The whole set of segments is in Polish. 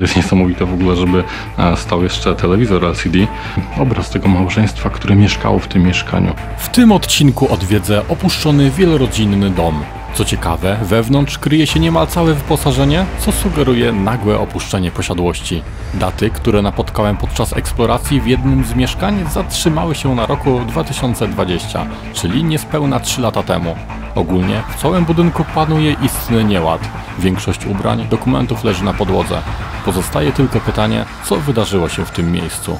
Jest niesamowite w ogóle, żeby stał jeszcze telewizor LCD. Obraz tego małżeństwa, które mieszkało w tym mieszkaniu. W tym odcinku odwiedzę opuszczony wielorodzinny dom. Co ciekawe, wewnątrz kryje się niemal całe wyposażenie, co sugeruje nagłe opuszczenie posiadłości. Daty, które napotkałem podczas eksploracji w jednym z mieszkań, zatrzymały się na roku 2020, czyli niespełna 3 lata temu. Ogólnie w całym budynku panuje istny nieład. Większość ubrań, dokumentów leży na podłodze. Pozostaje tylko pytanie, co wydarzyło się w tym miejscu.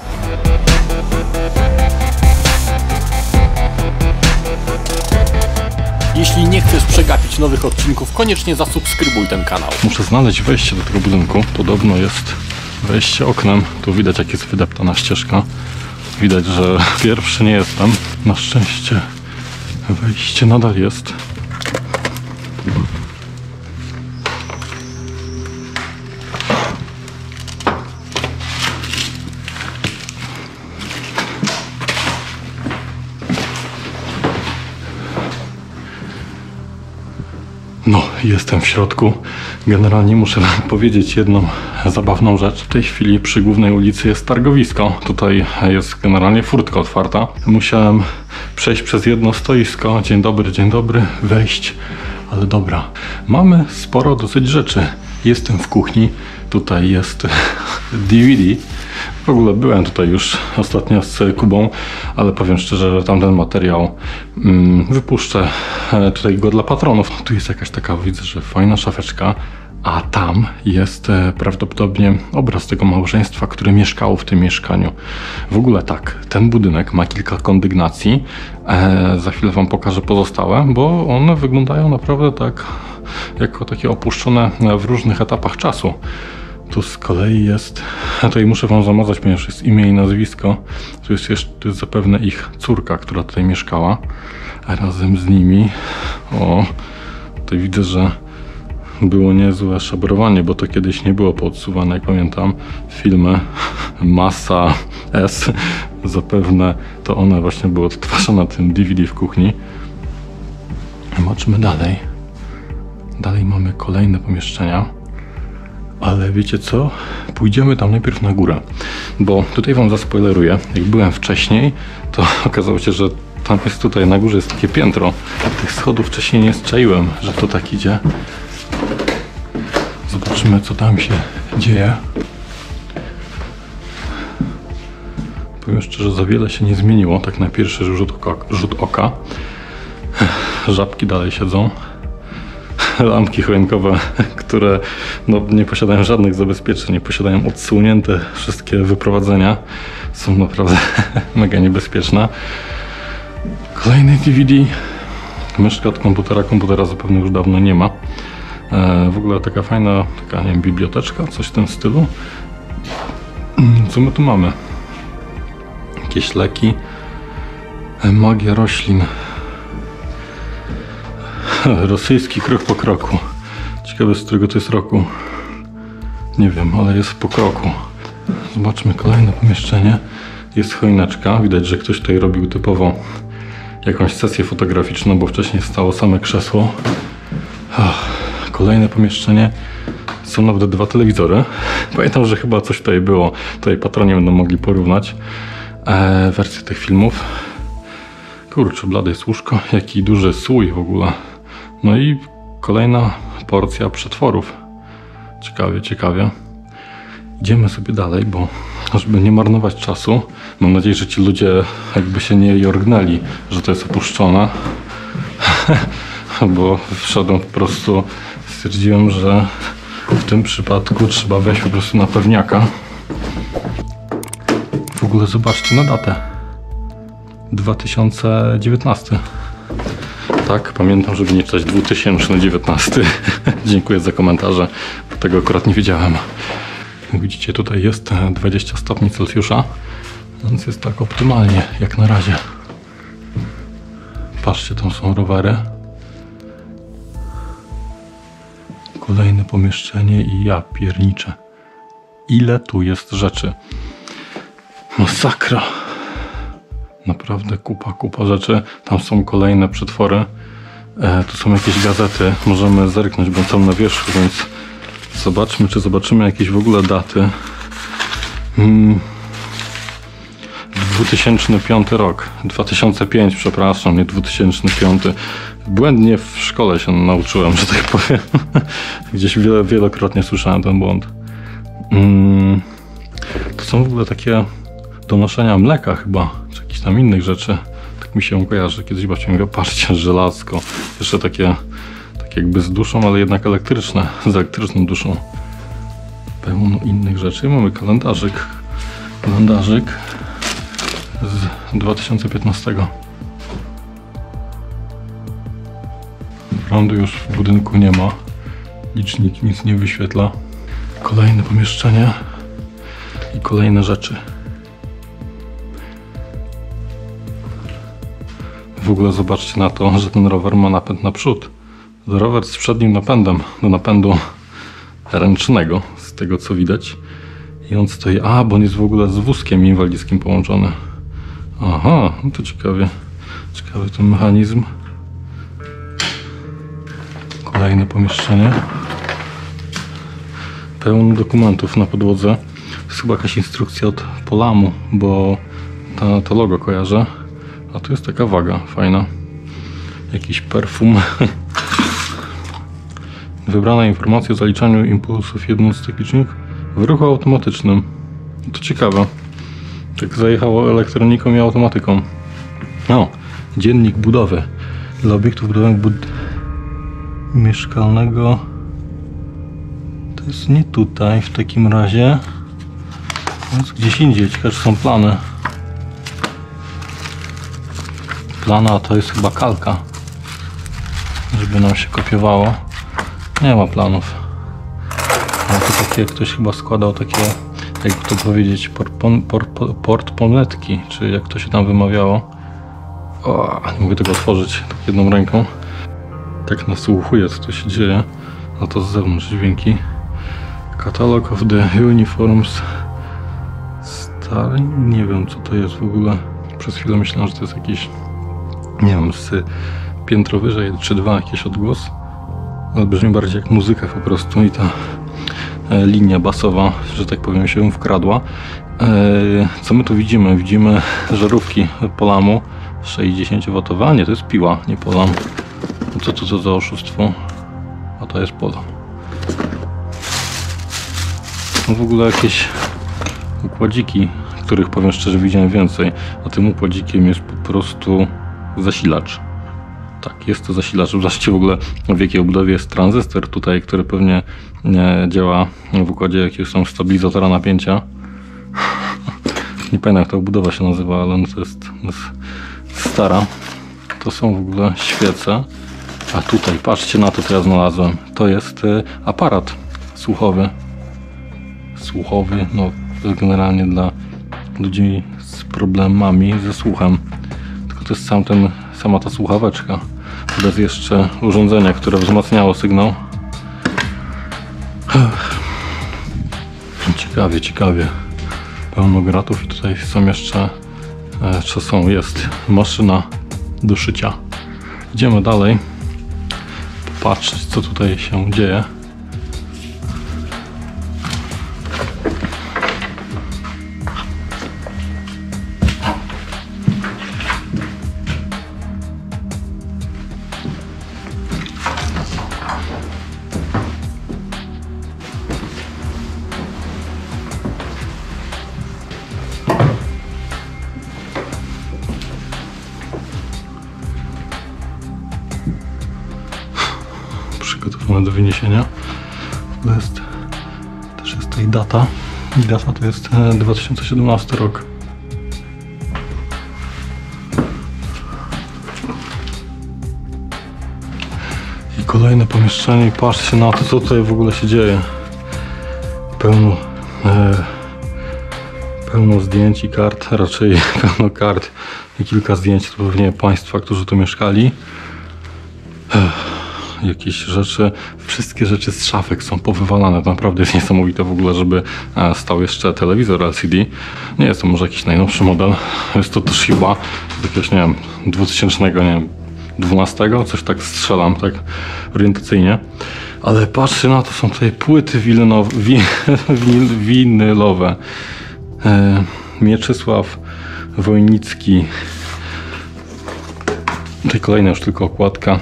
Jeśli nie chcesz przegapić nowych odcinków, koniecznie zasubskrybuj ten kanał. Muszę znaleźć wejście do tego budynku. Podobno jest wejście oknem. Tu widać, jak jest wydeptana ścieżka. Widać, że pierwszy nie jestem. Na szczęście wejście nadal jest. No, jestem w środku. Generalnie muszę wam powiedzieć jedną zabawną rzecz. W tej chwili przy głównej ulicy jest targowisko. Tutaj jest generalnie furtka otwarta. Musiałem przejść przez jedno stoisko. Dzień dobry, wejść. Ale dobra, mamy sporo dosyć rzeczy. Jestem w kuchni. Tutaj jest DVD. W ogóle byłem tutaj już ostatnio z Kubą, ale powiem szczerze, że tamten materiał wypuszczę tutaj go dla patronów. Tu jest jakaś taka, widzę, że fajna szafeczka, a tam jest prawdopodobnie obraz tego małżeństwa, które mieszkało w tym mieszkaniu. W ogóle tak, ten budynek ma kilka kondygnacji. Za chwilę wam pokażę pozostałe, bo one wyglądają naprawdę tak, jako takie opuszczone w różnych etapach czasu. Tu z kolei jest, tutaj muszę wam zamazać, ponieważ jest imię i nazwisko. Tu jest zapewne ich córka, która tutaj mieszkała. A razem z nimi, tutaj widzę, że było niezłe szabrowanie, bo to kiedyś nie było poodsuwane, jak pamiętam. Filmy Masa S, zapewne to one właśnie były odtwarzane na tym DVD w kuchni. Zobaczmy dalej. Dalej mamy kolejne pomieszczenia. Ale wiecie co? Pójdziemy tam najpierw na górę, bo tutaj wam zaspoileruję. Jak byłem wcześniej, to okazało się, że tam jest tutaj na górze jest takie piętro. Tych schodów wcześniej nie zczaiłem, że to tak idzie. Zobaczymy, co tam się dzieje. Powiem szczerze, za wiele się nie zmieniło, tak na pierwszy rzut oka. Żabki dalej siedzą. Lampki choinkowe, które nie posiadają żadnych zabezpieczeń, nie posiadają odsłonięte wszystkie wyprowadzenia, są naprawdę mega niebezpieczne. Kolejny DVD, myszka od komputera zapewne już dawno nie ma. W ogóle taka fajna, nie wiem, biblioteczka, coś w tym stylu. Co my tu mamy? Jakieś leki, magia roślin. Rosyjski krok po kroku. Ciekawe, z którego to jest roku. Nie wiem, ale jest po kroku. Zobaczmy kolejne pomieszczenie. Jest choineczka. Widać, że ktoś tutaj robił typowo jakąś sesję fotograficzną, bo wcześniej stało same krzesło. Kolejne pomieszczenie. Są nawet 2 telewizory. Pamiętam, że chyba coś tutaj było. Tutaj patroni będą mogli porównać wersję tych filmów. Kurczę, blade jest łóżko. Jaki duży słój w ogóle. No i kolejna porcja przetworów. Ciekawie. Idziemy sobie dalej, bo żeby nie marnować czasu, mam nadzieję, że ci ludzie jakby się nie jorgnęli, że to jest opuszczone. Bo wszedłem po prostu, stwierdziłem, że w tym przypadku trzeba wejść po prostu na pewniaka. W ogóle zobaczcie na datę. 2019. Tak, pamiętam, żeby nie czytać 2019. Dziękuję za komentarze, bo tego akurat nie wiedziałem. Jak widzicie, tutaj jest 20 stopni Celsjusza, więc jest tak optymalnie, jak na razie. Patrzcie, tam są rowery. Kolejne pomieszczenie i ja pierniczę. Ile tu jest rzeczy. Masakra. Naprawdę kupa rzeczy. Tam są kolejne przetwory. Tu są jakieś gazety. Możemy zerknąć, bo są na wierzchu, więc Zobaczmy, czy zobaczymy jakieś w ogóle daty. 2005 rok. 2005, przepraszam, nie 2005. Błędnie w szkole się nauczyłem, że tak powiem. Gdzieś wielokrotnie słyszałem ten błąd. To są w ogóle takie donoszenia mleka chyba, czy jakichś tam innych rzeczy. Tak mi się kojarzy. Kiedyś babcia mówiła, patrzcie, żelazko. Jeszcze takie jakby z duszą, ale jednak elektryczne, z elektryczną duszą. Pełno innych rzeczy. Mamy kalendarzyk z 2015. Prądu już w budynku nie ma. Licznik nic nie wyświetla. Kolejne pomieszczenie i kolejne rzeczy. W ogóle zobaczcie na to, że ten rower ma napęd naprzód. Rower z przednim napędem do napędu ręcznego, z tego co widać. I on stoi, bo on jest w ogóle z wózkiem inwalidzkim połączony. Aha, no to ciekawy ten mechanizm. Kolejne pomieszczenie. Pełno dokumentów na podłodze. To jest chyba jakaś instrukcja od Polamu, bo to logo kojarzę. A tu jest taka waga fajna. Jakiś perfum. Wybrane informacje o zaliczaniu impulsów jednostek liczników w ruchu automatycznym. To ciekawe. Tak zajechało elektroniką i automatyką. Dziennik budowy. Dla obiektów budowlanych mieszkalnego. To jest nie tutaj w takim razie. To jest gdzieś indziej. Ciekawe, czy są plany. Plana to jest chyba kalka. Żeby nam się kopiowało. Nie ma planów. Ale to takie, ktoś chyba składał takie, jakby to powiedzieć, portponetki, czy jak to się tam wymawiało. Nie mogę tego otworzyć tak jedną ręką. Tak nasłuchuję, co to się dzieje. A to z zewnątrz dźwięki. Catalog of the Uniforms. Stary, nie wiem co to jest w ogóle. Przez chwilę myślałem, że to jest jakiś, nie wiem, z piętro wyżej czy dwa jakiś odgłos. Ale brzmi bardziej jak muzyka po prostu i ta linia basowa, że tak powiem, się wkradła. Co my tu widzimy? Widzimy żarówki Polamu 60W, a nie, to jest Piła, nie Polam. Co to za oszustwo? A to jest Polam. No w ogóle jakieś układziki, których powiem szczerze widziałem więcej, a tym układzikiem jest po prostu zasilacz. Tak, jest to zasilacz. Zobaczcie w ogóle w jakiej obudowie jest tranzystor tutaj, który pewnie działa w układzie jakiegoś tam stabilizatora napięcia. Nie pamiętam jak ta obudowa się nazywa, ale to jest stara. To są w ogóle świece. A tutaj, patrzcie na to, co ja znalazłem. To jest aparat słuchowy. No generalnie dla ludzi z problemami ze słuchem. Tylko to jest sama ta słuchaweczka. Bez jeszcze urządzenia, które wzmacniało sygnał. Ciekawie. Pełno gratów i tutaj są jeszcze, jest maszyna do szycia. Idziemy dalej. Popatrzeć, co tutaj się dzieje. Przygotowane do wyniesienia. Też jest tutaj data. I data to jest 2017 rok. I kolejne pomieszczenie i patrzcie na to, co tutaj w ogóle się dzieje. Pełno zdjęć i kart, raczej pełno kart i kilka zdjęć, to pewnie państwa, którzy tu mieszkali. Jakieś rzeczy, wszystkie rzeczy z szafek są powywalane. To naprawdę jest niesamowite w ogóle, żeby stał jeszcze telewizor LCD. Nie jest to może jakiś najnowszy model. Jest to też chyba z jakiegoś, nie wiem, 2012, coś tak strzelam, tak orientacyjnie. Ale patrzcie na to, są tutaj płyty winylowe. Mieczysław Wojnicki. Tutaj kolejna już tylko okładka.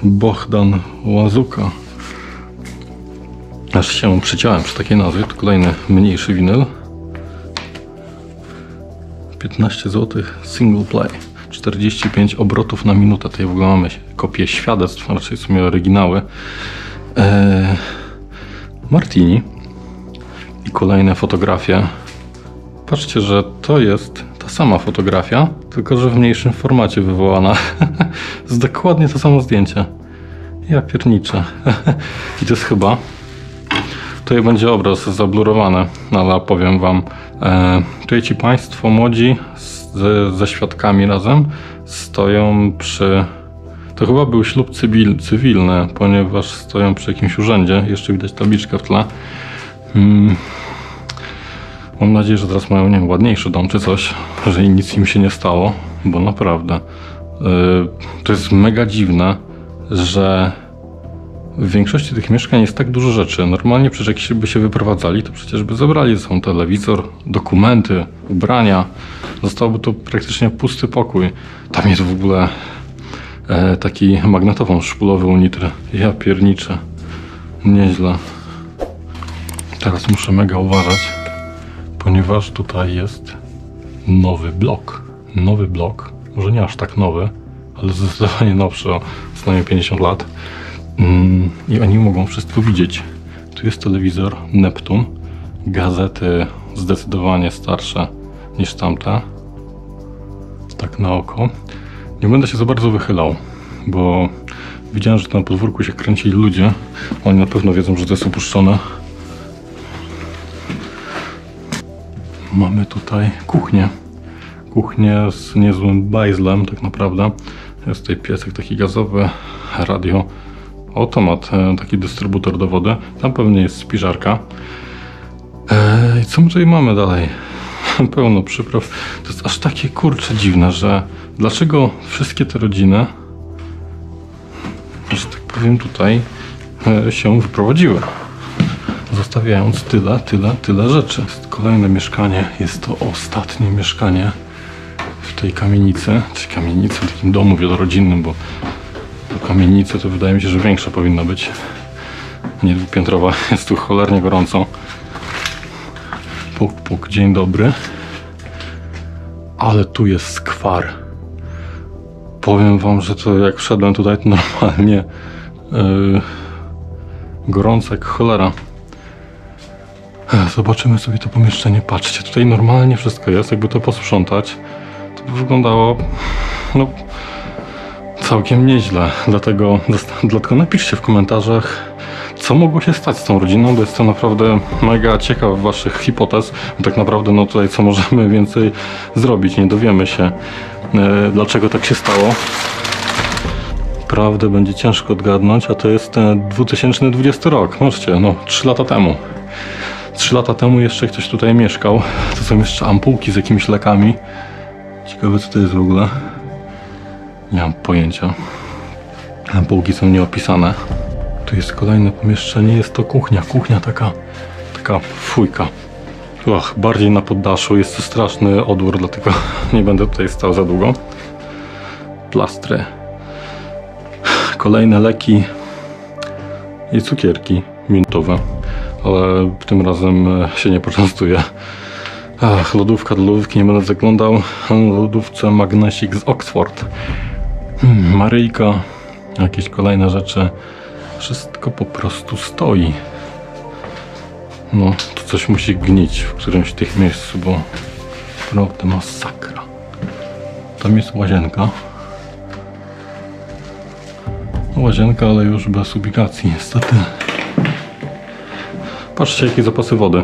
Bohdan Łazuka. Aż się przyciąłem przy takiej nazwie. Tu kolejny mniejszy winyl. 15 zł single play. 45 obrotów na minutę. Tutaj w ogóle mamy kopię świadectw, a raczej w sumie oryginały. Martini. I kolejne fotografie. Patrzcie, że to jest ta sama fotografia, tylko że w mniejszym formacie wywołana. Jest dokładnie to samo zdjęcie. Ja pierniczę. I to jest chyba... Tutaj będzie obraz zablurowany, ale powiem wam. Tutaj ci państwo młodzi ze świadkami razem stoją przy... To chyba był ślub cywilny, ponieważ stoją przy jakimś urzędzie. Jeszcze widać tabliczkę w tle. Mam nadzieję, że teraz mają, nie wiem, ładniejszy dom czy coś, że nic im się nie stało, bo naprawdę to jest mega dziwne, że w większości tych mieszkań jest tak dużo rzeczy. Normalnie przecież jak by się wyprowadzali, to przecież by zabrali ze sobą telewizor, dokumenty, ubrania. Zostałby to praktycznie pusty pokój. Tam jest w ogóle taki magnetofon szpulowy Unitry. Ja pierniczę. Nieźle. Teraz muszę mega uważać, ponieważ tutaj jest nowy blok. Nowy blok, może nie aż tak nowy, ale zdecydowanie nowszy, o co najmniej 50 lat. I oni mogą wszystko widzieć. Tu jest telewizor Neptun, gazety zdecydowanie starsze niż tamte. Tak na oko. Nie będę się za bardzo wychylał, bo widziałem, że na podwórku się kręcili ludzie. Oni na pewno wiedzą, że to jest opuszczone. Mamy tutaj kuchnię. Kuchnię z niezłym bajzlem tak naprawdę. Jest tutaj piecek taki gazowy, radio, automat, taki dystrybutor do wody. Tam pewnie jest spiżarka. I co my tutaj mamy dalej? Pełno przypraw. To jest aż takie kurcze dziwne, że dlaczego wszystkie te rodziny, że tak powiem, tutaj się wyprowadziły, zostawiając tyle rzeczy. Jest kolejne mieszkanie, jest to ostatnie mieszkanie w tej kamienicy, czy kamienicy, w takim domu wielorodzinnym, bo kamienica to wydaje mi się, że większa powinna być, nie dwupiętrowa. Jest tu cholernie gorąco. Puk, puk, dzień dobry. Ale tu jest skwar. Powiem wam, że to jak wszedłem tutaj, to normalnie gorąco jak cholera. Zobaczymy sobie to pomieszczenie. Patrzcie, tutaj normalnie wszystko jest. Jakby to posprzątać, to by wyglądało no całkiem nieźle. Dlatego napiszcie w komentarzach, co mogło się stać z tą rodziną, bo jestem naprawdę mega ciekaw waszych hipotez. Tak naprawdę no tutaj co możemy więcej zrobić, nie dowiemy się dlaczego tak się stało. Prawdę będzie ciężko odgadnąć, a to jest 2020 rok. Zobaczcie, no 3 lata temu. 3 lata temu jeszcze ktoś tutaj mieszkał. To są jeszcze ampułki z jakimiś lekami. Ciekawe co to jest w ogóle. Nie mam pojęcia. Ampułki są nieopisane. Tu jest kolejne pomieszczenie. Jest to kuchnia. Kuchnia taka fujka. Bardziej na poddaszu. Jest to straszny odór, dlatego nie będę tutaj stał za długo. Plastry. Kolejne leki i cukierki miętowe. Ale tym razem się nie poczęstuję. Lodówka do lodówki nie będę zaglądał. Lodówce magnesik z Oxford. Maryjka. Jakieś kolejne rzeczy. Wszystko po prostu stoi. No, to coś musi gnić w którymś z tych miejsc, bo naprawdę masakra. Tam jest łazienka. Łazienka, ale już bez ubikacji niestety. Patrzcie jakie zapasy wody.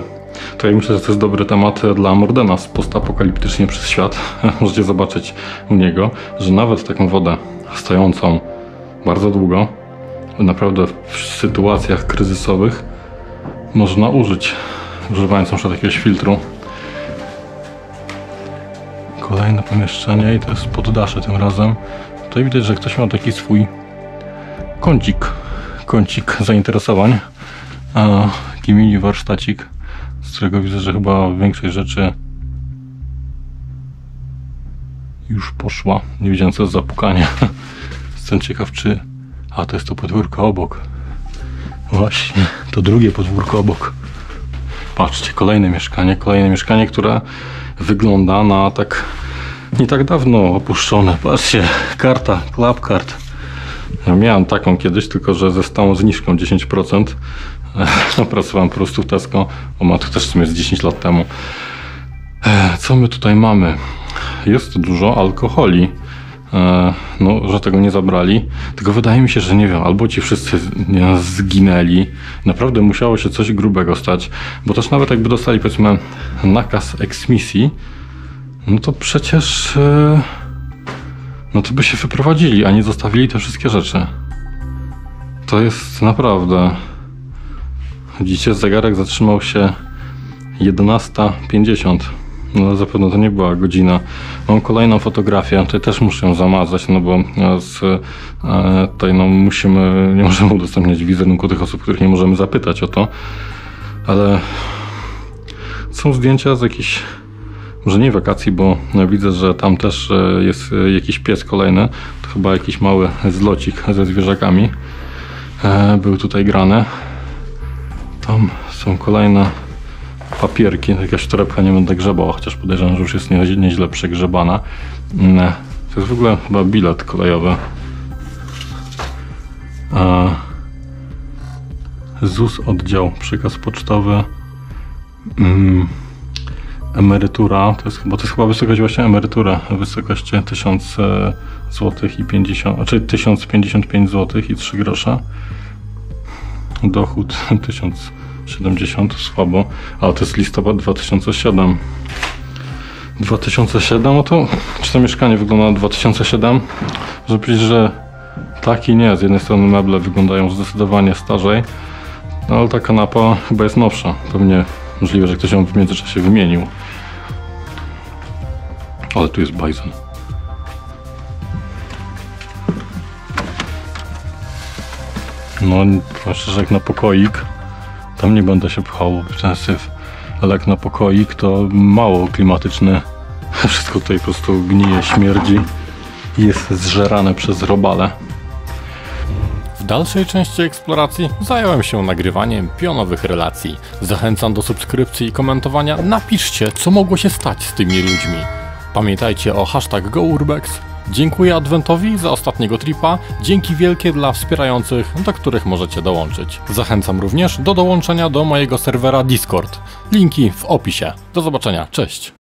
To ja myślę, że to jest dobry temat dla Mordena z postapokaliptycznie przez świat. Możecie zobaczyć u niego, że nawet taką wodę stojącą bardzo długo, naprawdę w sytuacjach kryzysowych można użyć, używając na przykład jakiegoś filtru. Kolejne pomieszczenie i to jest poddasze tym razem. Tutaj widać, że ktoś miał taki swój kącik zainteresowań. Taki mini warsztacik, z którego widzę, że chyba większość rzeczy już poszła. Nie widziałem, co jest zapukanie. Jestem ciekaw, czy... A, to jest to podwórko obok. Właśnie, to drugie podwórko obok. Patrzcie, kolejne mieszkanie, które wygląda na tak nie tak dawno opuszczone. Patrzcie, karta, Clubcard. Ja miałem taką kiedyś, tylko że ze stałą zniżką 10%. Pracowałem po prostu w Tesco. O matko, też w sumie z 10 lat temu. Co my tutaj mamy? Jest dużo alkoholi. No, że tego nie zabrali. Tylko wydaje mi się, że nie wiem, albo ci wszyscy zginęli. Naprawdę musiało się coś grubego stać. Bo też nawet jakby dostali, powiedzmy, nakaz eksmisji, no to przecież no to by się wyprowadzili, a nie zostawili te wszystkie rzeczy. To jest naprawdę... Widzicie, zegarek zatrzymał się 11:50. No zapewne to nie była godzina. Mam kolejną fotografię, tutaj też muszę ją zamazać, no bo tutaj no nie możemy udostępniać wizerunku tych osób, których nie możemy zapytać o to. Ale są zdjęcia z jakichś, może nie wakacji, bo widzę, że tam też jest jakiś pies kolejny. To chyba jakiś mały zlocik ze zwierzakami był tutaj grane. Tam są kolejne papierki, jakaś torebka, nie będę grzebał, chociaż podejrzewam, że już jest nieźle przegrzebana. To jest w ogóle chyba bilet kolejowy. ZUS oddział, przekaz pocztowy, emerytura, to jest chyba wysokość właśnie emerytura, wysokość 1000 zł i 50, znaczy 1055 zł i 3 grosze. Dochód 1070, słabo, ale to jest listopad 2007. 2007, no to czy to mieszkanie wygląda na 2007? Żeby powiedzieć, że tak i nie. Z jednej strony meble wyglądają zdecydowanie starzej, no ale ta kanapa chyba jest nowsza. Pewnie możliwe, że ktoś ją w międzyczasie wymienił. Ale tu jest bajzel. No, szczerze, jak na pokoik, tam nie będę się pchał w ten syf, ale jak na pokoik, to mało klimatyczny. Wszystko tutaj po prostu gnije, śmierdzi i jest zżerane przez robale. W dalszej części eksploracji zająłem się nagrywaniem pionowych relacji. Zachęcam do subskrypcji i komentowania. Napiszcie, co mogło się stać z tymi ludźmi. Pamiętajcie o #GoUrbex. Dziękuję Adwentowi za ostatniego tripa. Dzięki wielkie dla wspierających, do których możecie dołączyć. Zachęcam również do dołączenia do mojego serwera Discord. Linki w opisie. Do zobaczenia. Cześć!